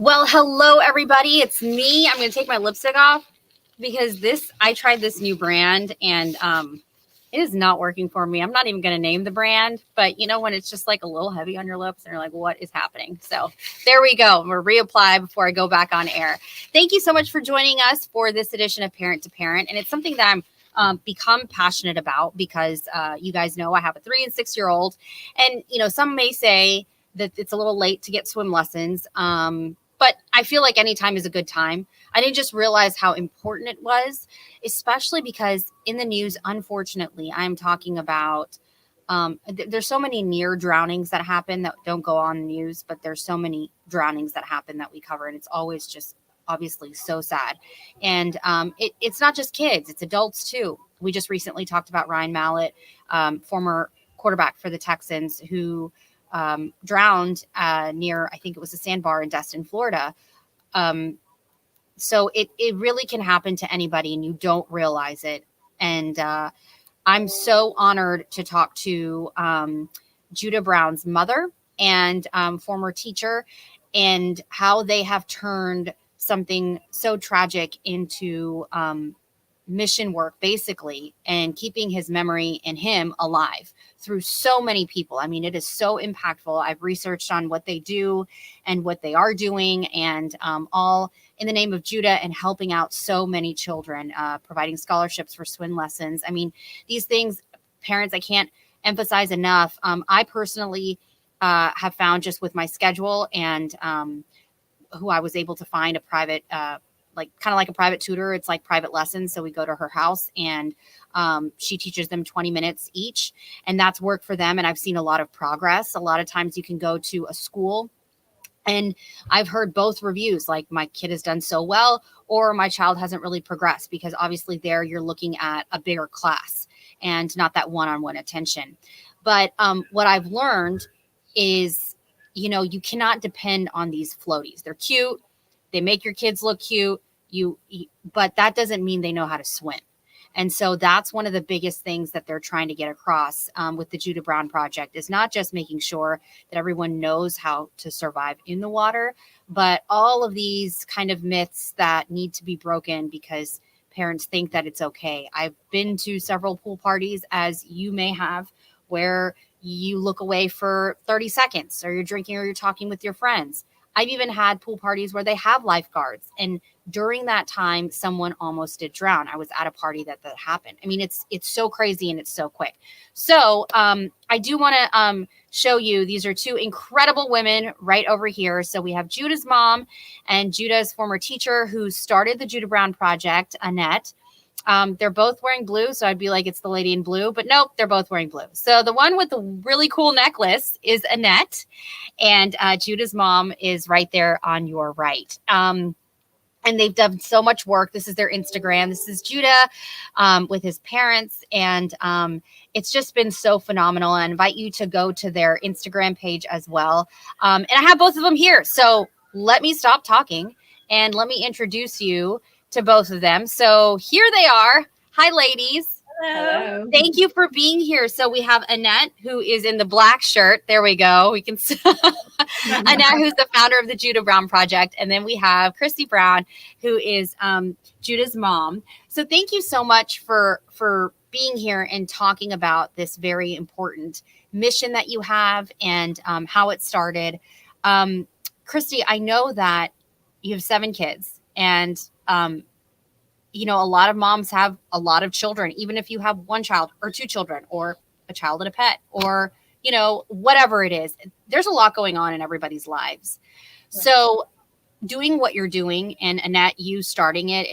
Well, hello everybody. It's me. I'm going to take my lipstick off because I tried this new brand and it is not working for me. I'm not even going to name the brand, but you know when it's just like a little heavy on your lips and you're like, what is happening? So there we go. I'm going to reapply before I go back on air. Thank you so much for joining us for this edition of Parent to Parent, and it's something that I'm become passionate about because you guys know I have a 3 and 6 year old, and some may say that it's a little late to get swim lessons. But I feel like any time is a good time. I didn't just realize how important it was, especially because in the news, unfortunately, I'm talking about there's so many near drownings that happen that don't go on the news, but there's so many drownings that happen that we cover. And it's always just obviously so sad. And it's not just kids, it's adults too. We just recently talked about Ryan Mallett, former quarterback for the Texans, who drowned near, I think it was a sandbar in Destin, Florida. So it really can happen to anybody and you don't realize it. And I'm so honored to talk to Judah Brown's mother and former teacher, and how they have turned something so tragic into mission work, basically, and keeping his memory and him alive through so many people. I mean, it is so impactful. I've researched on what they do and what they are doing, and all in the name of Judah and helping out so many children, providing scholarships for swim lessons. I mean, these things, parents, I can't emphasize enough. I personally have found, just with my schedule and who I was able to find a private kind of like a private tutor. It's like private lessons. So we go to her house and she teaches them 20 minutes each, and that's worked for them. And I've seen a lot of progress. A lot of times you can go to a school and I've heard both reviews, like my kid has done so well, or my child hasn't really progressed, because obviously there you're looking at a bigger class and not that one-on-one attention. But what I've learned is, you cannot depend on these floaties. They're cute. They make your kids look cute. But that doesn't mean they know how to swim. And so that's one of the biggest things that they're trying to get across with the Judah Brown Project, is not just making sure that everyone knows how to survive in the water, but all of these kind of myths that need to be broken because parents think that it's okay. I've been to several pool parties, as you may have, where you look away for 30 seconds, or you're drinking or you're talking with your friends. I've even had pool parties where they have lifeguards, and during that time, someone almost did drown. I was at a party that happened. I mean, it's so crazy and it's so quick. So I do want to show you, these are two incredible women right over here. So we have Judah's mom and Judah's former teacher who started the Judah Brown Project, Annette. They're both wearing blue, so I'd be like, it's the lady in blue, but nope, they're both wearing blue. So the one with the really cool necklace is Annette, and Judah's mom is right there on your right. And they've done so much work. This is their Instagram. This is Judah with his parents, and it's just been so phenomenal. I invite you to go to their Instagram page as well. And I have both of them here, so let me stop talking and let me introduce you to both of them. So here they are. Hi, ladies. Hello. Thank you for being here. So we have Annette, who is in the black shirt. There we go. We can Annette, who's the founder of the Judah Brown Project. And then we have Christy Brown, who is Judah's mom. So thank you so much for being here and talking about this very important mission that you have and how it started. Christy, I know that you have 7 kids, and a lot of moms have a lot of children, even if you have 1 child or 2 children or a child and a pet, or, whatever it is. There's a lot going on in everybody's lives. Right. So doing what you're doing, and Annette, you starting it,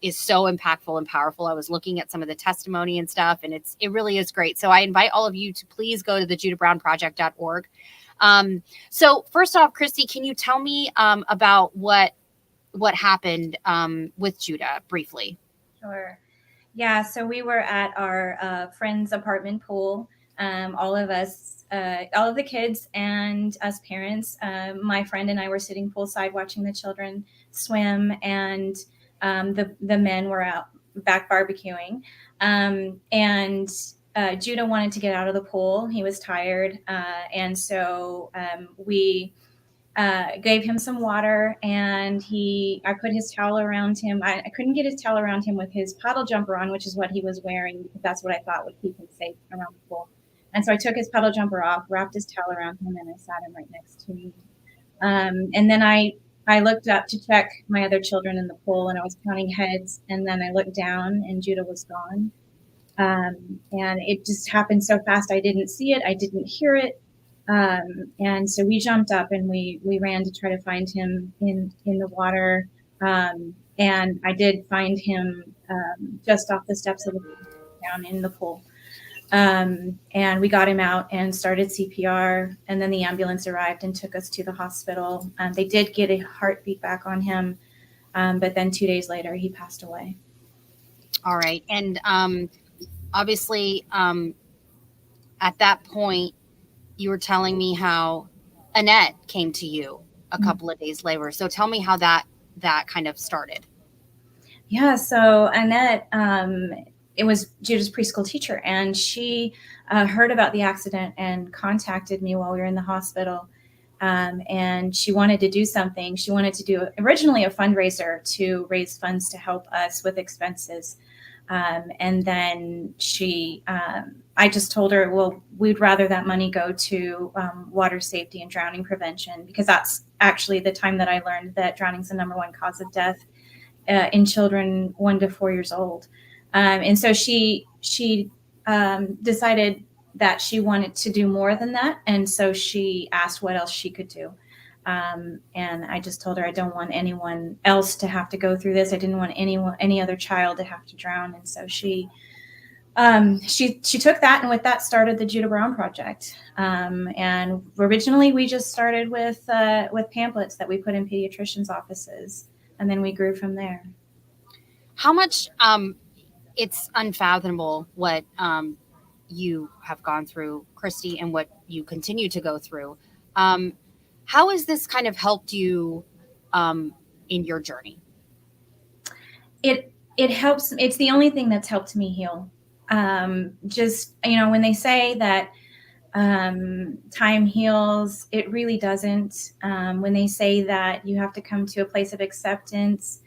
is so impactful and powerful. I was looking at some of the testimony and stuff, and it really is great. So I invite all of you to please go to the JudahBrownProject.org. So first off, Christy, can you tell me about what happened with Judah briefly? Sure. Yeah, so we were at our friend's apartment pool, all of us, all of the kids and us parents. My friend and I were sitting poolside watching the children swim, and the men were out back barbecuing. And Judah wanted to get out of the pool. He was tired. And so we gave him some water, and I put his towel around him. I couldn't get his towel around him with his puddle jumper on, which is what he was wearing, because that's what I thought would keep him safe around the pool. And so I took his puddle jumper off, wrapped his towel around him, and I sat him right next to me. And then I looked up to check my other children in the pool, and I was counting heads, and then I looked down, and Judah was gone. And it just happened so fast. I didn't see it. I didn't hear it. And so we jumped up and we ran to try to find him in the water. And I did find him just off the steps of the pool, down in the pool. And we got him out and started CPR. And then the ambulance arrived and took us to the hospital. They did get a heartbeat back on him. But then 2 days later, he passed away. All right. And obviously, at that point, you were telling me how Annette came to you a couple of days later. So tell me how that kind of started. Yeah. So Annette, it was Judah's preschool teacher, and she heard about the accident and contacted me while we were in the hospital. And she wanted to do something. She wanted to do originally a fundraiser to raise funds to help us with expenses. And then I just told her, well, we'd rather that money go to water safety and drowning prevention, because that's actually the time that I learned that drowning is the number one cause of death in children 1 to 4 years old. And so she decided that she wanted to do more than that. And so she asked what else she could do. And I just told her I don't want anyone else to have to go through this. I didn't want any other child to have to drown. And so she took that, and with that started the Judah Brown Project. And originally we just started with pamphlets that we put in pediatricians' offices, and then we grew from there. How much, it's unfathomable what you have gone through, Christy, and what you continue to go through. How has this kind of helped you in your journey? It helps. It's the only thing that's helped me heal. Just, when they say that time heals, it really doesn't. When they say that you have to come to a place of acceptance,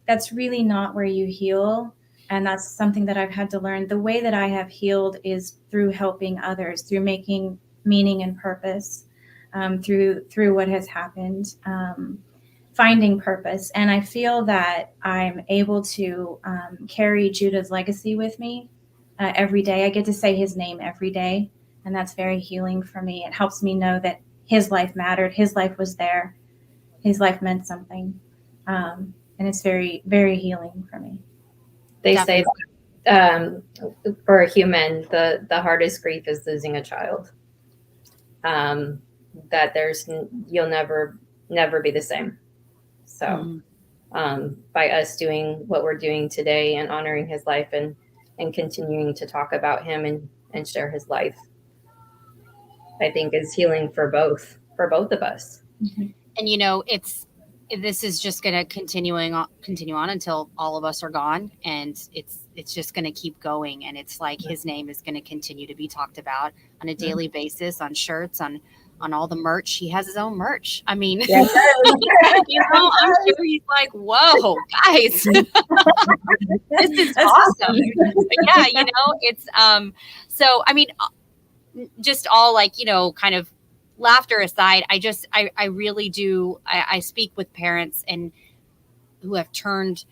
that's really not where you heal. And that's something that I've had to learn. The way that I have healed is through helping others, through making meaning and purpose. Through what has happened, finding purpose. And I feel that I'm able to carry Judah's legacy with me every day. I get to say his name every day, and that's very healing for me. It helps me know that his life mattered. His life was there. His life meant something. And it's very, very healing for me. They say for a human, the hardest grief is losing a child. That you'll never be the same. So by us doing what we're doing today and honoring his life and continuing to talk about him and share his life, I think is healing for both of us. Mm-hmm. And this is just going to continue on until all of us are gone, and it's just going to keep going. And it's like his name is going to continue to be talked about on a daily basis, on shirts, on all the merch. He has his own merch. I mean, yes. I'm sure he's like, whoa, guys, this is awesome. But yeah, it's so I mean, just all like, kind of laughter aside, I really do. I speak with parents and who have turned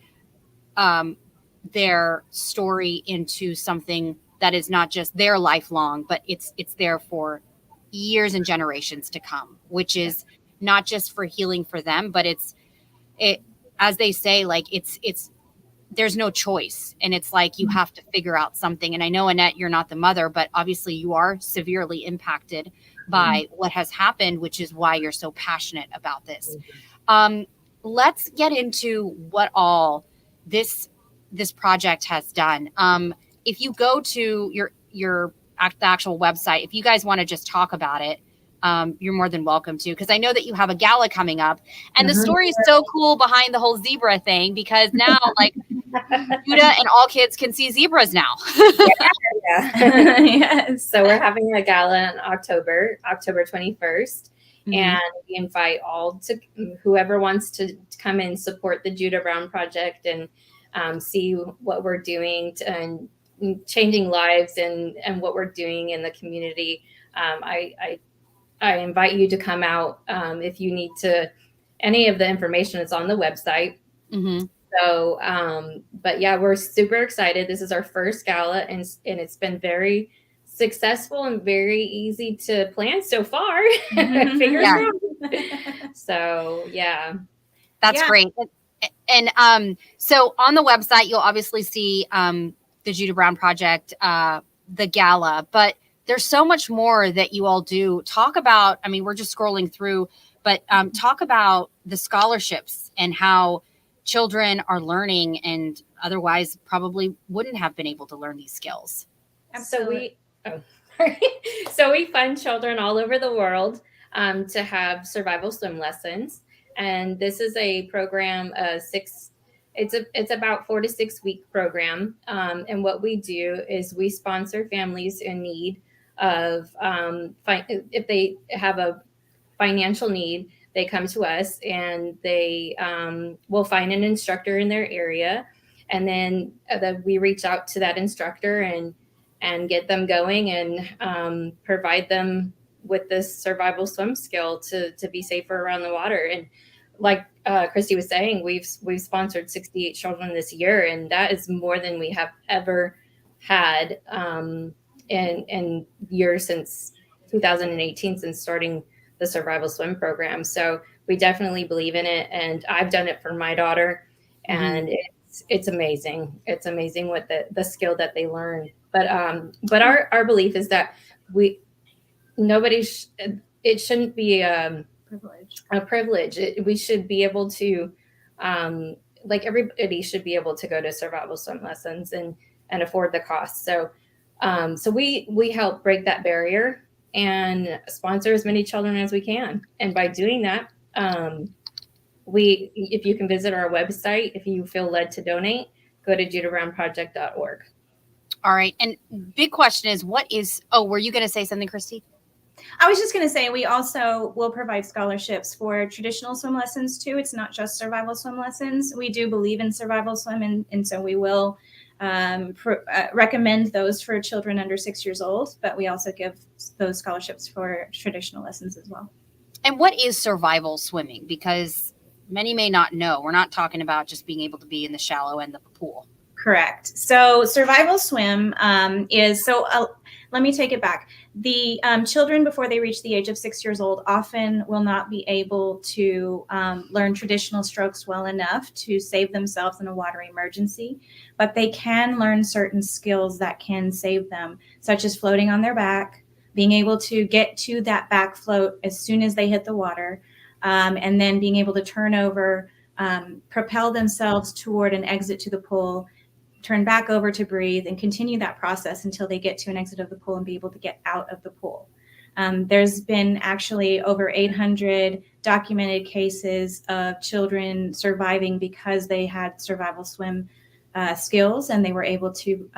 their story into something that is not just their lifelong, but it's there for years and generations to come, which is not just for healing for them, but it, as they say, like there's no choice. And it's like, you have to figure out something. And I know, Annette, you're not the mother, but obviously you are severely impacted by what has happened, which is why you're so passionate about this. Let's get into what all this project has done. If you go to the actual website, if you guys want to just talk about it, you're more than welcome to, because I know that you have a gala coming up, and the story is so cool behind the whole zebra thing, because now like Judah and all kids can see zebras now. Yes. So we're having a gala on October 21st, Mhm. And we invite all to whoever wants to come and support the Judah Brown Project and see what we're doing and changing lives and what we're doing in the community. I invite you to come out if you need to. Any of the information is on the website. Mm-hmm. So, but yeah, we're super excited. This is our first gala, and it's been very successful and very easy to plan so far. Fingers Yeah. crossed. So, yeah. That's Yeah. great. And so on the website, you'll obviously see the Judah Brown Project, the gala, but there's so much more that you all do. Talk about, I mean, we're just scrolling through, but talk about the scholarships and how children are learning and otherwise probably wouldn't have been able to learn these skills. Absolutely. So we fund children all over the world to have survival swim lessons. And this is a program, it's about 4 to 6 week program. And what we do is we sponsor families in need of, if they have a financial need, they come to us and they will find an instructor in their area. And then we reach out to that instructor and get them going and provide them with this survival swim skill to be safer around the water. And like Christy was saying, we've sponsored 68 children this year, and that is more than we have ever had in years since 2018, since starting the survival swim program. So we definitely believe in it, and I've done it for my daughter, and it's amazing. It's amazing what the skill that they learn. But our belief is that it shouldn't be a privilege. We should be able to, like everybody should be able to go to survival swim lessons and afford the cost. So we help break that barrier and sponsor as many children as we can. And by doing that, if you can visit our website, if you feel led to donate, go to judahbrownproject.org. All right. And big question is, were you going to say something, Christy? I was just going to say, we also will provide scholarships for traditional swim lessons too. It's not just survival swim lessons. We do believe in survival swim, and so we will recommend those for children under 6 years old, but we also give those scholarships for traditional lessons as well. And what is survival swimming? Because many may not know. We're not talking about just being able to be in the shallow end of the pool. Correct. So survival swim let me take it back. The children before they reach the age of 6 years old often will not be able to learn traditional strokes well enough to save themselves in a water emergency, but they can learn certain skills that can save them, such as floating on their back, being able to get to that back float as soon as they hit the water, and then being able to turn over, propel themselves toward an exit to the pool, turn back over to breathe, and continue that process until they get to an exit of the pool and be able to get out of the pool. There's been actually over 800 documented cases of children surviving because they had survival swim skills and they were able to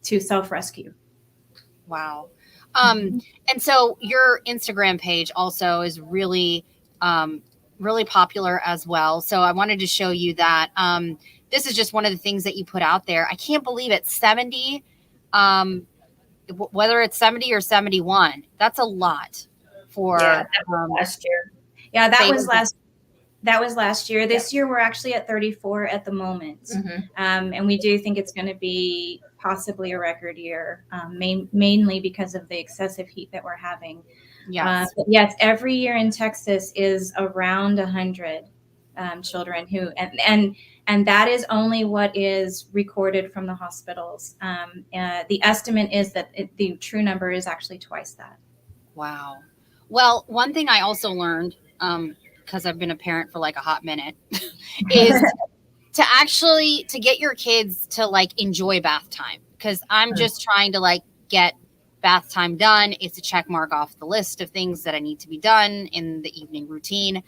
self-rescue. Wow. And so your Instagram page also is really, really popular as well. So I wanted to show you that. This is just one of the things that you put out there. I can't believe it's 70, whether it's 70 or 71. That's a lot for last year. Yeah, that was last year. This year we're actually at 34 at the moment. Mm-hmm. And we do think it's going to be possibly a record year, mainly because of the excessive heat that we're having. Yes, every year in Texas is around 100 children who, and that is only what is recorded from the hospitals. The estimate is that the true number is actually twice that. Wow. Well, one thing I also learned, because I've been a parent for like a hot minute, is to get your kids to like enjoy bath time. Because I'm just trying to like get bath time done. It's a check mark off the list of things that I need to be done in the evening routine.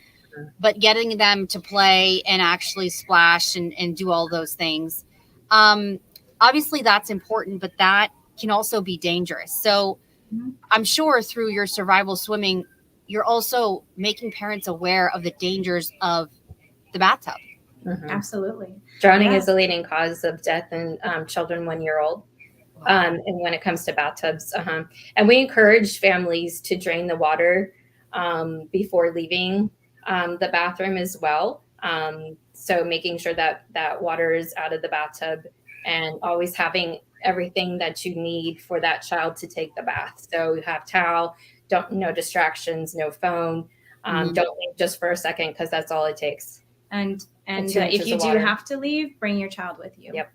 But getting them to play and actually splash and do all those things, obviously that's important, but that can also be dangerous. So Mhm. I'm sure through your survival swimming, you're also making parents aware of the dangers of the bathtub. Mhm. Absolutely. Drowning Yeah. is the leading cause of death in children 1 year old. And when it comes to bathtubs, and we encourage families to drain the water before leaving the bathroom as well. So making sure that that water is out of the bathtub, and always having everything that you need for that child to take the bath. So you have towel, no distractions, no phone. Mhm. Don't leave just for a second, because that's all it takes. And 2 if inches you of do water. have to leave, bring your child with you. Yep.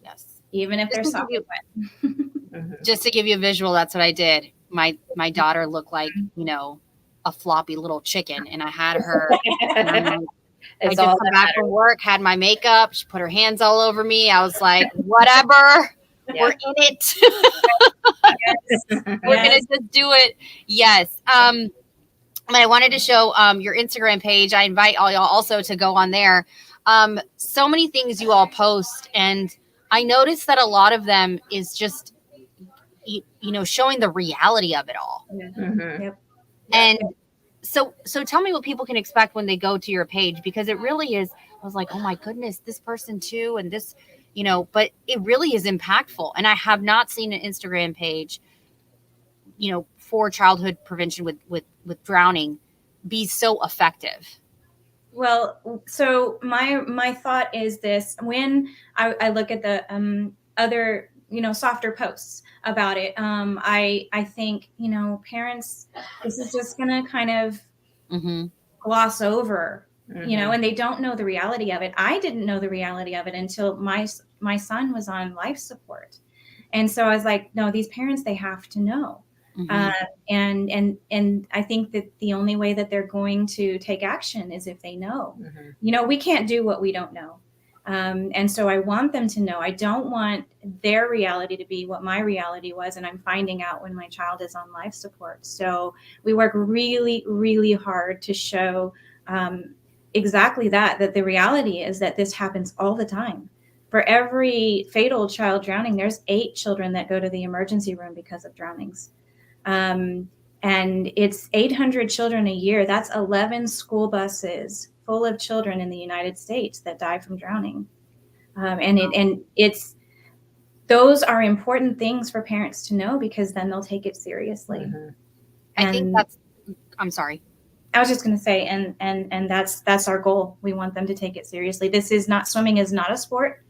Yes. Even if they're Just to soft give wet. Mhm. Just to give you a visual, that's what I did. My daughter looked like, a floppy little chicken, and I had her. I It's just all come that back matters. from work, had my makeup. She put her hands all over me. I was like, whatever, we're in it. We're gonna Yes. just do it. Yes. I wanted to show your Instagram page. I invite all y'all also to go on there. So many things you all post, and I noticed that a lot of them is just showing the reality of it all. Mhm. Yep. And so tell me what people can expect when they go to your page, because it really is. I was like, oh my goodness, this person too, and this, but it really is impactful. And I have not seen an Instagram page, for childhood prevention with drowning be so effective. Well, so my thought is this: when I look at the other softer posts about it, I think parents, this is just gonna kind of Mm-hmm. gloss over, Mhm. and they don't know the reality of it. I didn't know the reality of it until my son was on life support, and so I was like, no, these parents, they have to know. Mm-hmm. And I think that the only way that they're going to take action is if they know. Mhm. We can't do what we don't know. And so I want them to know. I don't want their reality to be what my reality was, and I'm finding out when my child is on life support. So we work really, really hard to show exactly that the reality is that this happens all the time. For every fatal child drowning, there's 8 children that go to the emergency room because of drownings. And it's 800 children a year. That's 11 school buses full of children in the United States that die from drowning. And it's those are important things for parents to know, because then they'll take it seriously. Mhm. I think And I'm sorry. I was just going to say, and that's our goal. We want them to take it seriously. Swimming is not a sport.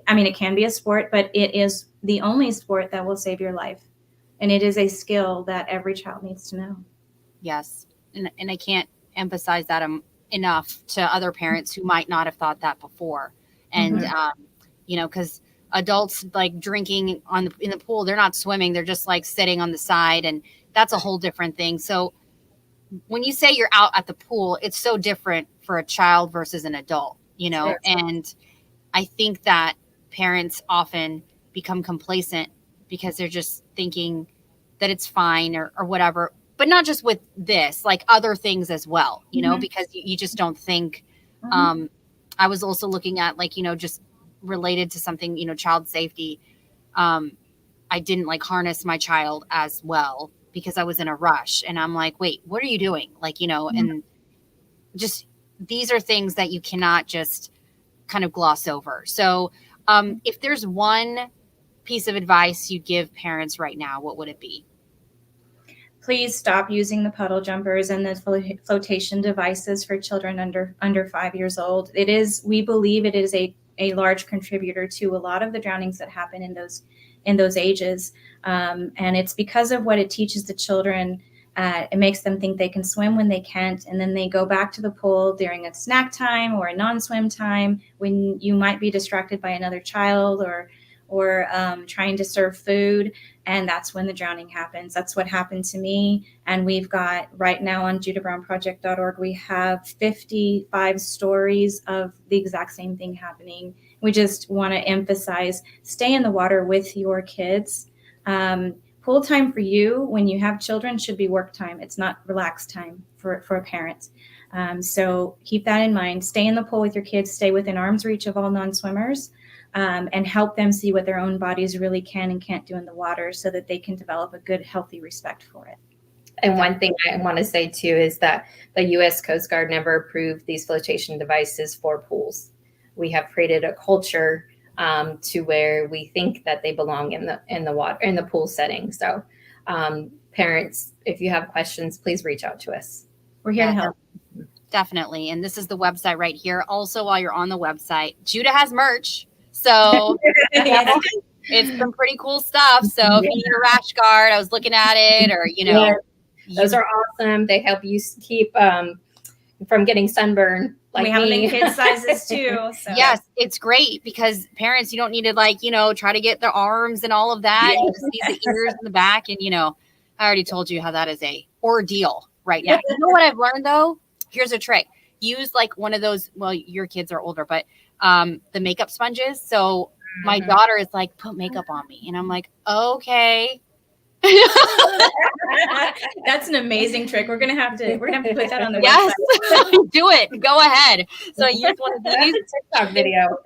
I mean, it can be a sport, but it is the only sport that will save your life. And it is a skill that every child needs to know. Yes. And I can't emphasize that enough to other parents who might not have thought that before. And, because adults like drinking in the pool, they're not swimming. They're just like sitting on the side. And that's a whole different thing. So when you say you're out at the pool, it's so different for a child versus an adult, Sure. and I think that parents often become complacent because they're just thinking that it's fine or whatever, but not just with this, like other things as well, Mhm. because you just don't think. Mhm. I was also looking at just related to something, child safety. I didn't like harness my child as well because I was in a rush, and I'm like, wait, what are you doing? And just these are things that you cannot just kind of gloss over. So if there's one piece of advice you give parents right now, what would it be? Please stop using the puddle jumpers and the flotation devices for children under 5 years old. We believe it is a large contributor to a lot of the drownings that happen in those ages, and it's because of what it teaches the children. It makes them think they can swim when they can't, and then they go back to the pool during a snack time or a non-swim time when you might be distracted by another child or trying to serve food, and that's when the drowning happens. That's what happened to me. And we've got right now on judahbrownproject.org, we have 55 stories of the exact same thing happening. We just want to emphasize, stay in the water with your kids. Pool time for you when you have children should be work time. It's not relaxed time for parents. So keep that in mind. Stay in the pool with your kids. Stay within arm's reach of all non-swimmers. and help them see what their own bodies really can and can't do in the water so that they can develop a good, healthy respect for it. And one thing I want to say too is that the U.S. Coast Guard never approved these flotation devices for pools. We have created a culture to where we think that they belong in the water, in the pool setting. So parents, if you have questions, please reach out to us. We're here to help. Definitely. And this is the website right here. Also, while you're on the website, Judah has merch. So it's some pretty cool stuff. So if you need a rash guard, I was looking at it, or, you know. Those are awesome. They help you keep from getting sunburn. Like we have them me. in kid sizes too. So. Yes, it's great because parents, you don't need to like, you know, try to get their arms and all of that. Yeah. You just see the ears in the back. And, you know, I already told you how that is a ordeal right now. You know what I've learned though? Here's a trick. Use like one of those, well, your kids are older, but the makeup sponges. So my daughter is like, put makeup on me. And I'm like, okay. That's an amazing trick. We're gonna have to put that on the yes, website. do it. Go ahead. So I use one of these TikTok video.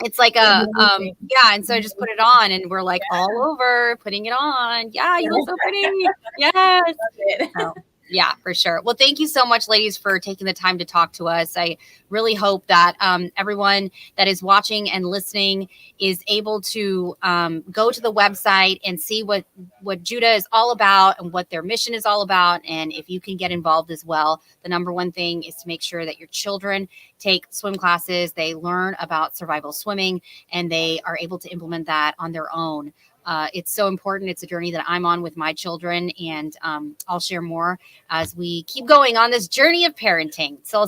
It's like a yeah, and so I just put it on, and we're like all over putting it on. Yeah, you look so pretty. Yes. So, yeah, for sure. Well, thank you so much, ladies, for taking the time to talk to us. I really hope that everyone that is watching and listening is able to go to the website and see what Judah is all about and what their mission is all about. And if you can get involved as well, the number one thing is to make sure that your children take swim classes, they learn about survival swimming, and they are able to implement that on their own. It's so important. It's a journey that I'm on with my children, and I'll share more as we keep going on this journey of parenting. So I'll see